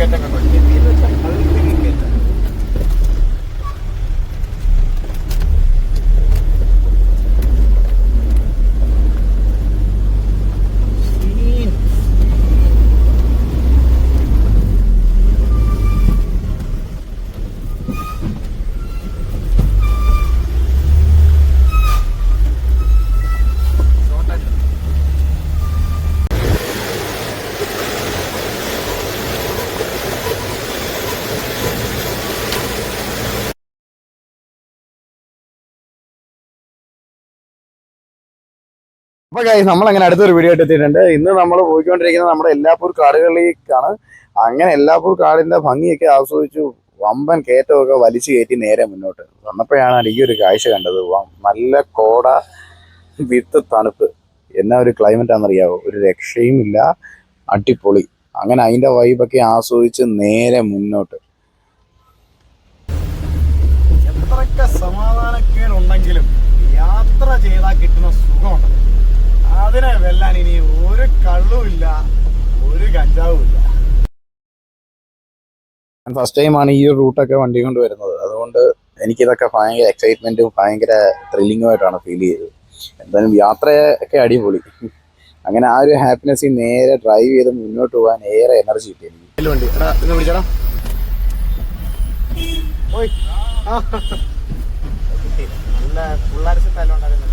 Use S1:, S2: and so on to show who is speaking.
S1: കയറ്റം കണ്ടോ? ചെവിയിൽ വെച്ചാൽ കഴുത്തിൽ കയറ്റം. അപ്പൊ ഗൈസ് നമ്മളങ്ങനെ അടുത്തൊരു വീഡിയോ ആയിട്ട് എത്തിയിട്ടുണ്ട്. ഇന്ന് നമ്മൾ പോയിക്കൊണ്ടിരിക്കുന്നത് നമ്മുടെ എല്ലാപ്പൂർ കാടുകളിലേക്കാണ്. അങ്ങനെ എല്ലാപ്പൂർ കാടിന്റെ ഭംഗിയൊക്കെ ആസ്വദിച്ചു വമ്പൻ കയറ്റമൊക്കെ വലിച്ചു കയറ്റി നേരെ മുന്നോട്ട് വന്നപ്പോഴാണ് ഈ ഒരു കാഴ്ച കണ്ടത്. നല്ല കോട വിത്ത് തണുപ്പ്. എന്നാ ഒരു ക്ലൈമറ്റ് ആണെന്നറിയാവോ, ഒരു രക്ഷയും ഇല്ല, അടിപൊളി. അങ്ങനെ അതിന്റെ വൈബൊക്കെ ആസ്വദിച്ച് നേരെ മുന്നോട്ട്. എത്രയൊക്കെ സമാധാനക്കേടുണ്ടെങ്കിലും യാത്ര ചെയ്താൽ കിട്ടുന്ന സുഖമുണ്ട്, അതിനെ വെല്ലാൻ ഇനി ഒരു കള്ളുമില്ല, ഒരു കഞ്ചാവും ഇല്ല. ഞാൻ ഫസ്റ്റ് ടൈമാണ് ഈ ഒരു റൂട്ടൊക്കെ വണ്ടി കൊണ്ട് വരുന്നത്. അതുകൊണ്ട് എനിക്കിതൊക്കെ ഭയങ്കര എക്സൈറ്റ്മെന്റും ഭയങ്കര ത്രില്ലിങ്ങുമായിട്ടാണ് ഫീൽ ചെയ്തത്. എന്തായാലും യാത്രയൊക്കെ അടിപൊളി. അങ്ങനെ ആ ഒരു ഹാപ്പിനെസ്സിൽ നേരെ ഡ്രൈവ് ചെയ്ത് മുന്നോട്ട് പോകാൻ ഏറെ എനർജി കിട്ടി എനിക്ക്. വണ്ടി ഇന്ന് വിളിച്ചടാ, നല്ല പിള്ളേർ സ്ഥലം ഉണ്ടായിരുന്നു.